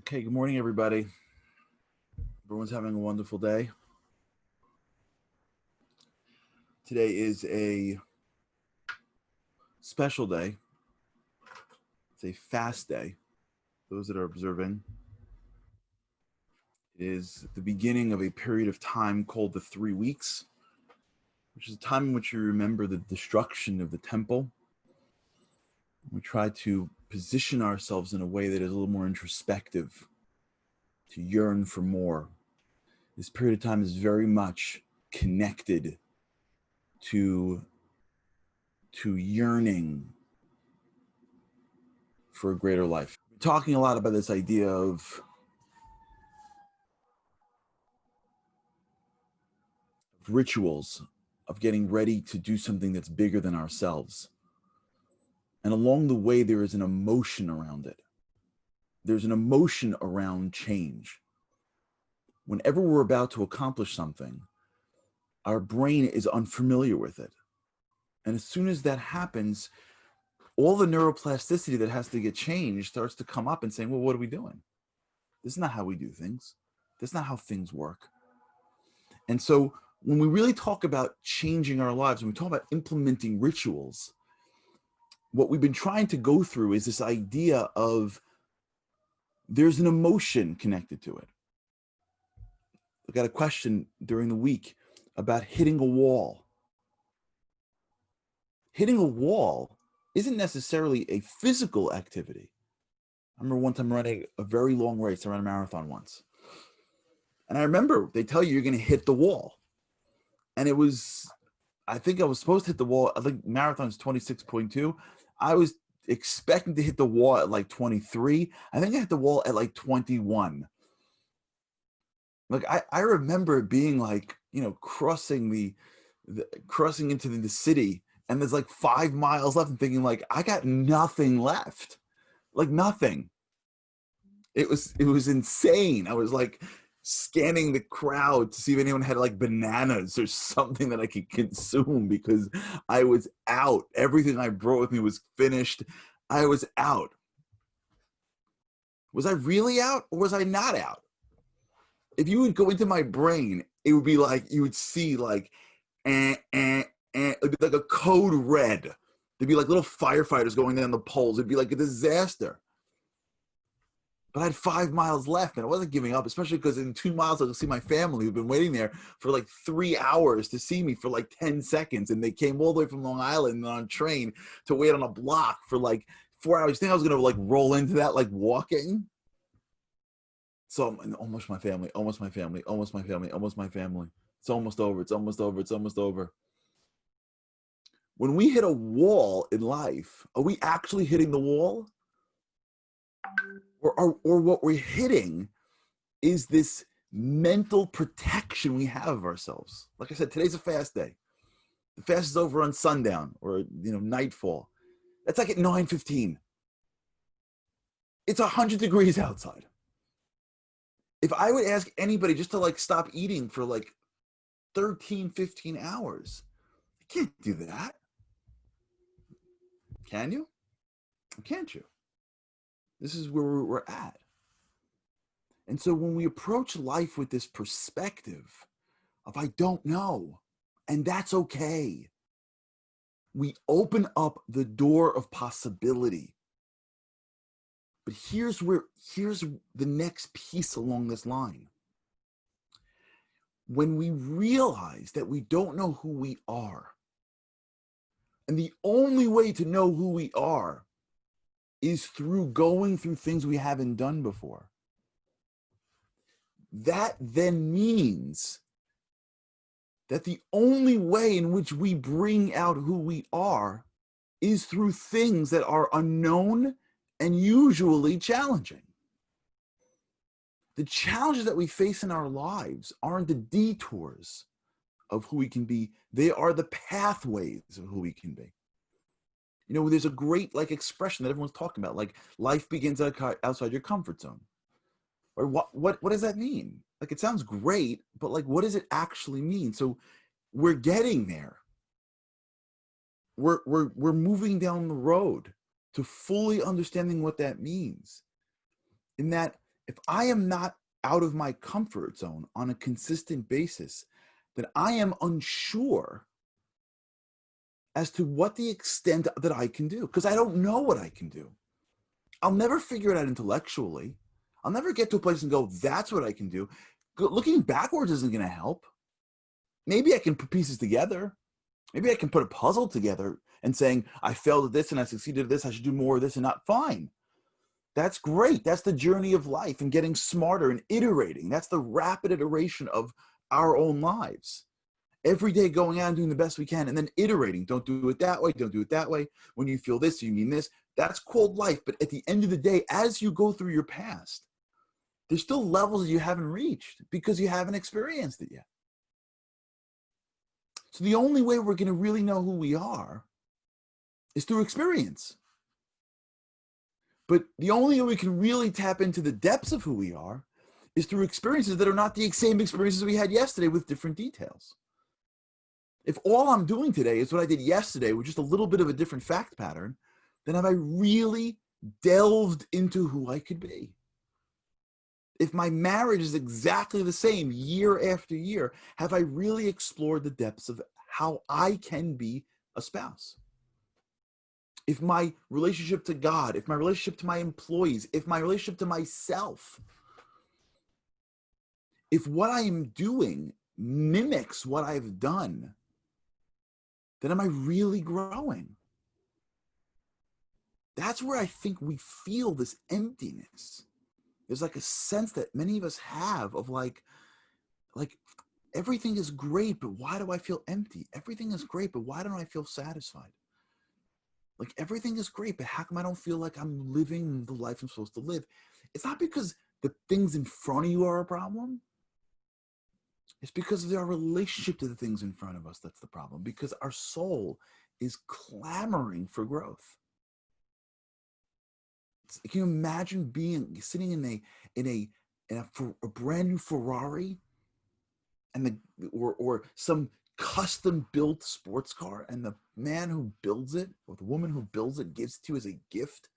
Okay, good morning, everybody. Everyone's having a wonderful day. Today is a special day. It's a fast day. Those that are observing. It is the beginning of a period of time called the 3 weeks, which is a time in which you remember the destruction of the temple. We try to position ourselves in a way that is a little more introspective, to yearn for more. This period of time is very much connected to yearning for a greater life. We're talking a lot about this idea of rituals, of getting ready to do something that's bigger than ourselves. And along the way, there is an emotion around it. There's an emotion around change. Whenever we're about to accomplish something, our brain is unfamiliar with it. And as soon as that happens, all the neuroplasticity that has to get changed starts to come up and saying, well, what are we doing? This is not how we do things. This is not how things work. And so when we really talk about changing our lives, when we talk about implementing rituals, what we've been trying to go through is this idea of there's an emotion connected to it. I got a question during the week about hitting a wall. Hitting a wall isn't necessarily a physical activity. I remember one time running a very long race. I ran a marathon once. And I remember they tell you you're going to hit the wall. And it was, I think I was supposed to hit the wall. I think marathon's 26.2. I was expecting to hit the wall at like 23. I think I hit the wall at like 21. Like I remember it being like, crossing crossing into the city, and there's like 5 miles left, and thinking like, I got nothing left. Like nothing. It was insane. I was like scanning the crowd to see if anyone had like bananas or something that I could consume, because I was out. Everything I brought with me was finished. I was out. Was I really out, or was I not out? If you would go into my brain, it would be like, you would see like, it'd be like a code red. There'd be like little firefighters going down the poles. It'd be like a disaster. But I had 5 miles left, and I wasn't giving up, especially because in 2 miles I'll see my family who've been waiting there for like 3 hours to see me for like 10 seconds. And they came all the way from Long Island on a train to wait on a block for like 4 hours. You think I was going to like roll into that like walking? So almost my family, almost my family, almost my family, almost my family. It's almost over. It's almost over. It's almost over. When we hit a wall in life, are we actually hitting the wall? Or what we're hitting is this mental protection we have of ourselves. Like I said, today's a fast day. The fast is over on sundown, or nightfall. That's like at 9:15. It's 100 degrees outside. If I would ask anybody just to like stop eating for like 13, 15 hours, you can't do that. Can you? Can't you? This is where we're at. And so when we approach life with this perspective of I don't know, and that's okay, we open up the door of possibility. But here's the next piece along this line. When we realize that we don't know who we are, and the only way to know who we are is through going through things we haven't done before, that then means that the only way in which we bring out who we are is through things that are unknown and usually challenging. The challenges that we face in our lives aren't the detours of who we can be. They are the pathways of who we can be. There's a great like expression that everyone's talking about, like life begins outside your comfort zone. Or what does that mean? Like, it sounds great, but like, what does it actually mean? So we're getting there. We're moving down the road to fully understanding what that means. In that If I am not out of my comfort zone on a consistent basis, then I am unsure as to what the extent that I can do, because I don't know what I can do. I'll never figure it out intellectually. I'll never get to a place and go, that's what I can do. Looking backwards isn't going to help. Maybe I can put pieces together. Maybe I can put a puzzle together and saying, I failed at this and I succeeded at this. I should do more of this and not. Fine. That's great. That's the journey of life and getting smarter and iterating. That's the rapid iteration of our own lives. Every day going out and doing the best we can and then iterating. Don't do it that way. Don't do it that way. When you feel this, you mean this. That's called life. But at the end of the day, as you go through your past, there's still levels that you haven't reached because you haven't experienced it yet. So the only way we're going to really know who we are is through experience. But the only way we can really tap into the depths of who we are is through experiences that are not the same experiences we had yesterday with different details. If all I'm doing today is what I did yesterday with just a little bit of a different fact pattern, then have I really delved into who I could be? If my marriage is exactly the same year after year, have I really explored the depths of how I can be a spouse? If my relationship to God, if my relationship to my employees, if my relationship to myself, if what I am doing mimics what I've done, then am I really growing? That's where I think we feel this emptiness. There's like a sense that many of us have of like everything is great, but why do I feel empty? Everything is great, but why don't I feel satisfied? Like everything is great, but how come I don't feel like I'm living the life I'm supposed to live? It's not because the things in front of you are a problem. It's because of our relationship to the things in front of us that's the problem, because our soul is clamoring for growth. Can you imagine sitting in a brand new Ferrari and or some custom built sports car, and the man who builds it or the woman who builds it gives it to you as a gift,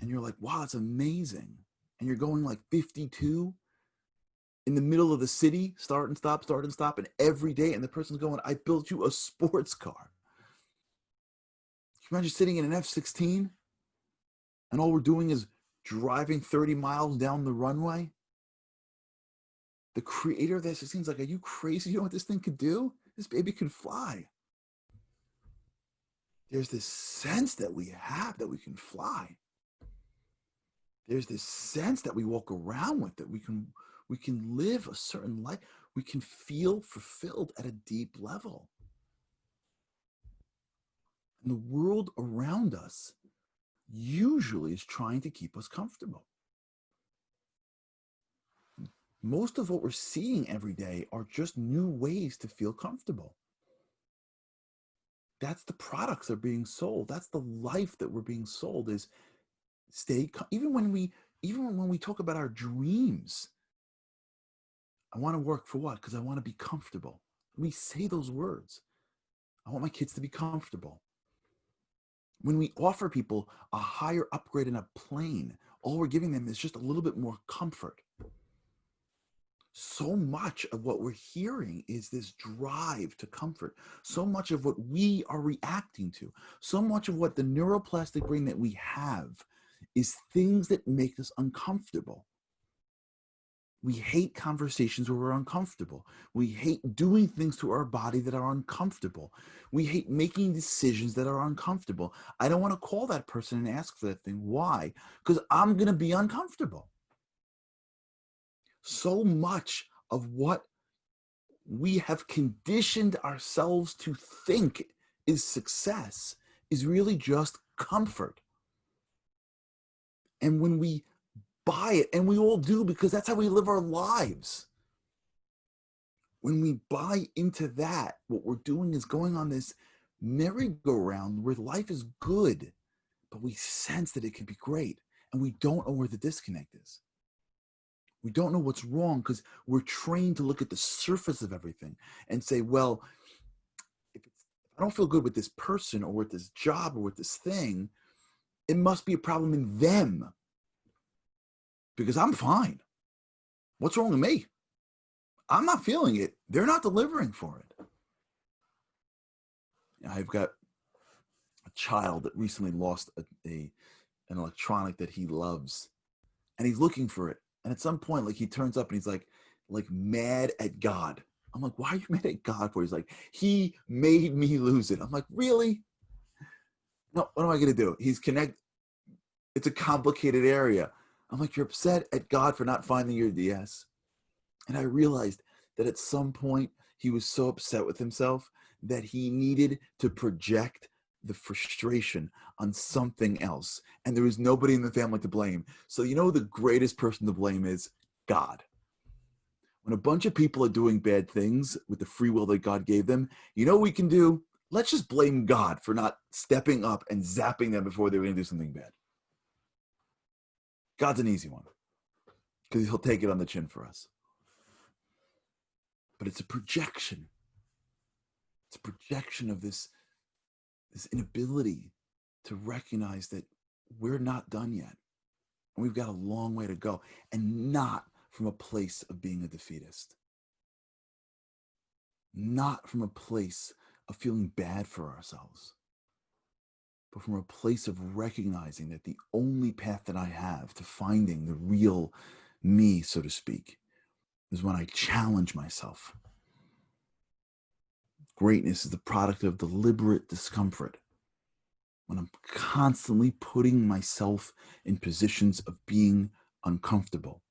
and you're like, wow, that's amazing, and you're going like 52 in the middle of the city, start and stop, and every day, and the person's going, I built you a sports car. Can you imagine sitting in an F-16 and all we're doing is driving 30 miles down the runway? The creator of this, it seems like, are you crazy? You know what this thing could do? This baby can fly. There's this sense that we have that we can fly. There's this sense that we walk around with, that we can live a certain life. We can feel fulfilled at a deep level. And the world around us usually is trying to keep us comfortable. Most of what we're seeing every day are just new ways to feel comfortable. That's the products that are being sold. That's the life that we're being sold, is even when we talk about our dreams. I want to work for what? Because I want to be comfortable. We say those words. I want my kids to be comfortable. When we offer people a higher upgrade in a plane, all we're giving them is just a little bit more comfort. So much of what we're hearing is this drive to comfort. So much of what we are reacting to, so much of what the neuroplastic brain that we have is things that make us uncomfortable. We hate conversations where we're uncomfortable. We hate doing things to our body that are uncomfortable. We hate making decisions that are uncomfortable. I don't want to call that person and ask for that thing. Why? Because I'm going to be uncomfortable. So much of what we have conditioned ourselves to think is success is really just comfort. And when we buy it, and we all do, because that's how we live our lives, when we buy into that, what we're doing is going on this merry-go-round where life is good, but we sense that it can be great, and we don't know where the disconnect is. We don't know what's wrong because we're trained to look at the surface of everything and say, well, if I don't feel good with this person or with this job or with this thing, it must be a problem in them. because I'm fine. What's wrong with me? I'm not feeling it. They're not delivering for it. I've got a child that recently lost an electronic that he loves, and he's looking for it. And at some point, like, he turns up and he's like mad at God. I'm like, why are you mad at God for? He's like, he made me lose it. I'm like, really? No, what am I going to do? It's a complicated area. I'm like, you're upset at God for not finding your DS. And I realized that at some point he was so upset with himself that he needed to project the frustration on something else. And there was nobody in the family to blame. So you know the greatest person to blame is God. When a bunch of people are doing bad things with the free will that God gave them, you know what we can do? Let's just blame God for not stepping up and zapping them before they were going to do something bad. God's an easy one because he'll take it on the chin for us. But it's a projection. It's a projection of this inability to recognize that we're not done yet. And we've got a long way to go, and not from a place of being a defeatist. Not from a place of feeling bad for ourselves, but from a place of recognizing that the only path that I have to finding the real me, so to speak, is when I challenge myself. Greatness is the product of deliberate discomfort. When I'm constantly putting myself in positions of being uncomfortable.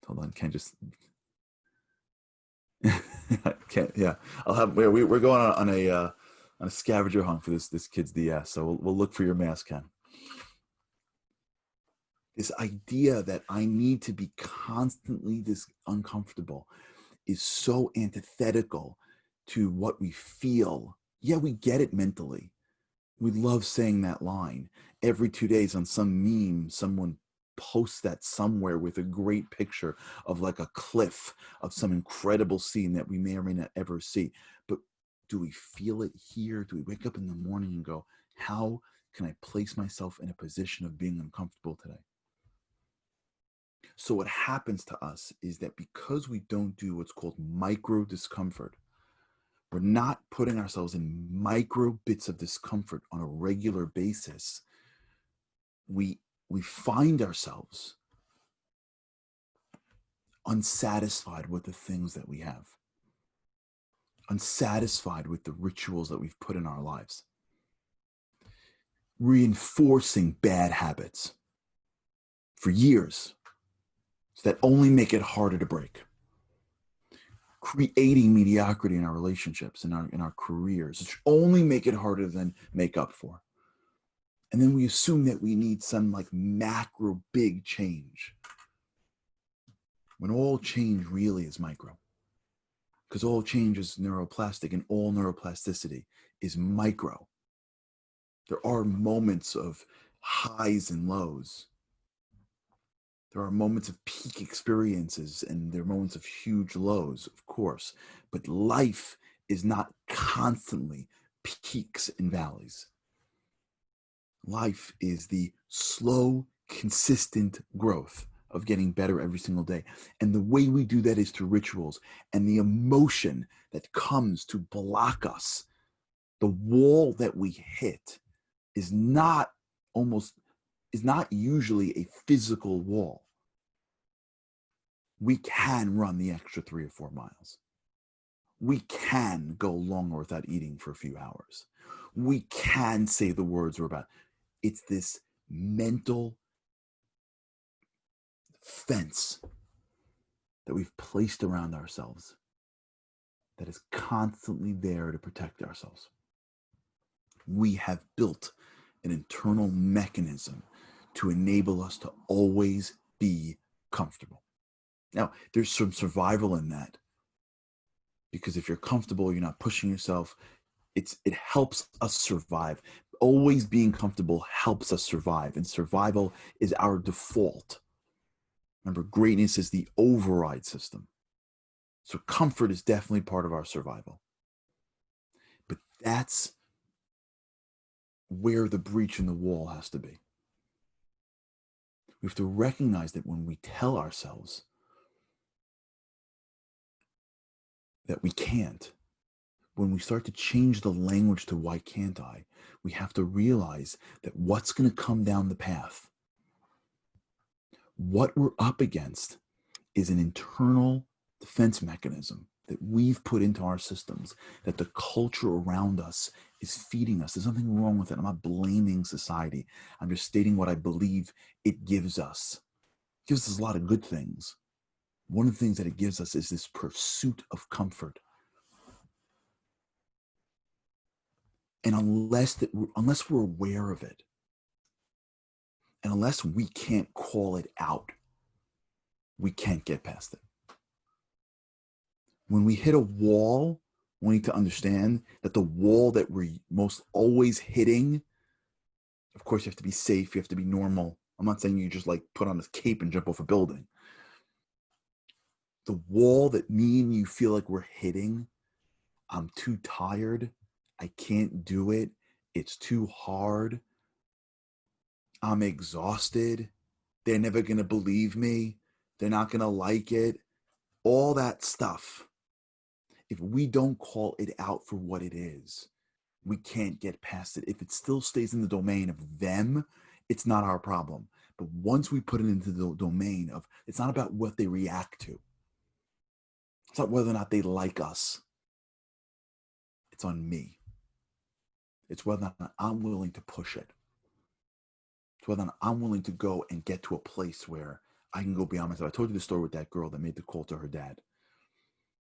Hold on, can't just. Can't. Yeah, I'll have. We're going on a scavenger hunt for this kid's DS. So we'll look for your mask, Ken. This idea that I need to be constantly this uncomfortable is so antithetical to what we feel. Yeah, we get it mentally. We love saying that line. Every 2 days on some meme, someone posts that somewhere with a great picture of like a cliff of some incredible scene that we may or may not ever see. But do we feel it here? Do we wake up in the morning and go, how can I place myself in a position of being uncomfortable today? So what happens to us is that because we don't do what's called micro discomfort, we're not putting ourselves in micro bits of discomfort on a regular basis. We find ourselves unsatisfied with the things that we have, unsatisfied with the rituals that we've put in our lives, reinforcing bad habits for years so that only make it harder to break. Creating mediocrity in our relationships, in our careers, which only make it harder than make up for. And then we assume that we need some like macro big change, when all change really is micro. Because all change is neuroplastic, and all neuroplasticity is micro. There are moments of highs and lows. There are moments of peak experiences, and there are moments of huge lows, of course. But life is not constantly peaks and valleys. Life is the slow, consistent growth of getting better every single day. And the way we do that is through rituals, and the emotion that comes to block us. The wall that we hit is not usually a physical wall. We can run the extra 3 or 4 miles. We can go longer without eating for a few hours. We can say the words we're about. It's this mental fence that we've placed around ourselves that is constantly there to protect ourselves. We have built an internal mechanism to enable us to always be comfortable. Now, there's some survival in that, because if you're comfortable, you're not pushing yourself. It helps us survive. Always being comfortable helps us survive, and survival is our default. Remember, greatness is the override system. So comfort is definitely part of our survival. But that's where the breach in the wall has to be. We have to recognize that when we tell ourselves that we can't, when we start to change the language to why can't I, we have to realize that what's going to come down the path, what we're up against, is an internal defense mechanism that we've put into our systems, that the culture around us is feeding us. There's nothing wrong with it. I'm not blaming society. I'm just stating what I believe it gives us. It gives us a lot of good things. One of the things that it gives us is this pursuit of comfort. And unless we're aware of it, and unless we can't call it out, we can't get past it. When we hit a wall, we need to understand that the wall that we're most always hitting, of course, you have to be safe, you have to be normal. I'm not saying you just like put on a cape and jump off a building. The wall that me and you feel like we're hitting, I'm too tired, I can't do it, it's too hard, I'm exhausted, they're never going to believe me, they're not going to like it, all that stuff. If we don't call it out for what it is, we can't get past it. If it still stays in the domain of them, it's not our problem. But once we put it into the domain of, it's not about what they react to. It's not whether or not they like us. It's on me. It's whether or not I'm willing to push it. It's whether or not I'm willing to go and get to a place where I can go beyond myself. I told you the story with that girl that made the call to her dad.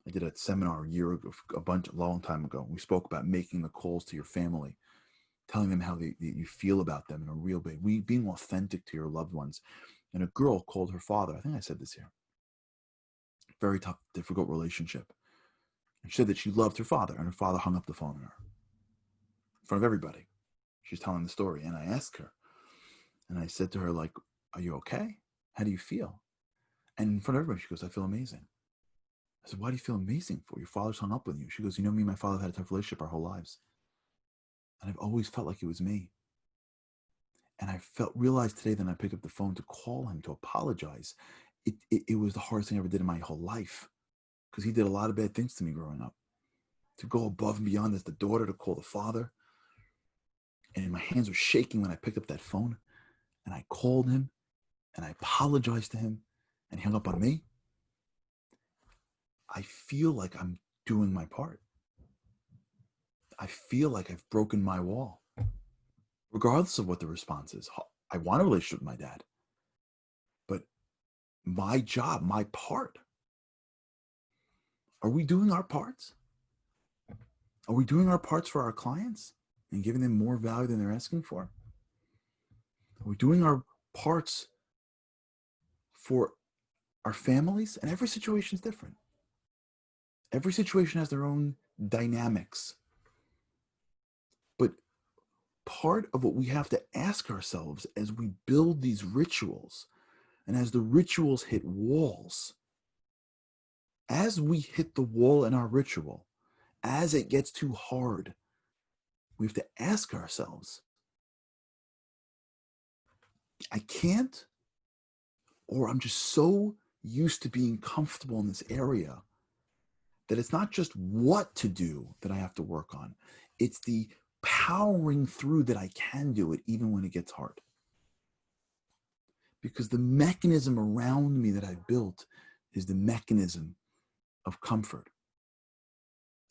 I did a seminar a year ago, a long time ago. We spoke about making the calls to your family, telling them how you feel about them in a real way, being authentic to your loved ones. And a girl called her father. I think I said this here. Very tough, difficult relationship. And she said that she loved her father, and her father hung up the phone on her in front of everybody. She's telling the story, and I asked her, and I said to her, like, "Are you okay? How do you feel?" And in front of everybody, she goes, "I feel amazing." I said, "Why do you feel amazing for? Your father's hung up with you." She goes, "You know, me and my father had a tough relationship our whole lives. And I've always felt like it was me. And I realized today that I picked up the phone to call him, to apologize. It was the hardest thing I ever did in my whole life, because he did a lot of bad things to me growing up. To go above and beyond as the daughter, to call the father. And my hands were shaking when I picked up that phone. And I called him, and I apologized to him, and he hung up on me. I feel like I'm doing my part. I feel like I've broken my wall. Regardless of what the response is, I want a relationship with my dad. But my job, my part, are we doing our parts? Are we doing our parts for our clients and giving them more value than they're asking for? Are we doing our parts for our families? And every situation is different. Every situation has their own dynamics. But part of what we have to ask ourselves as we build these rituals, and as the rituals hit walls, as we hit the wall in our ritual, as it gets too hard, we have to ask ourselves, I can't, or I'm just so used to being comfortable in this area that it's not just what to do that I have to work on. It's the powering through that I can do it even when it gets hard. Because the mechanism around me that I've built is the mechanism of comfort.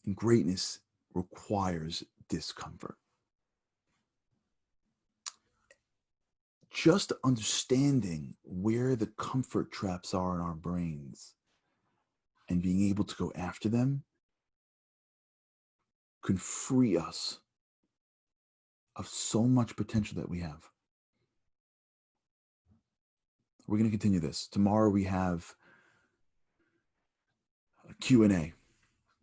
And greatness requires discomfort. Just understanding where the comfort traps are in our brains and being able to go after them can free us of so much potential that we have. We're going to continue this. Tomorrow we have a Q&A.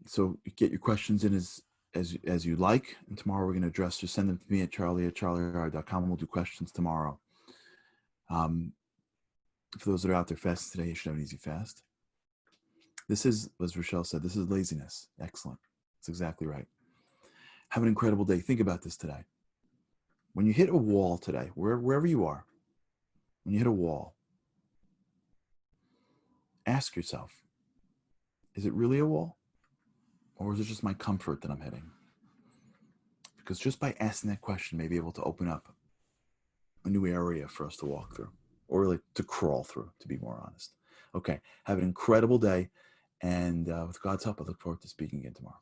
So get your questions in as you like. And tomorrow we're going to address, just send them to me at charlie@charlieharr.com, and we'll do questions tomorrow. For those that are out there fasting today, you should have an easy fast. This is, as Rochelle said, this is laziness. Excellent. That's exactly right. Have an incredible day. Think about this today. When you hit a wall today, wherever you are, when you hit a wall, ask yourself, is it really a wall? Or is it just my comfort that I'm hitting? Because just by asking that question, may be able to open up a new area for us to walk through, or really to crawl through, to be more honest. Okay, have an incredible day. And with God's help, I look forward to speaking again tomorrow.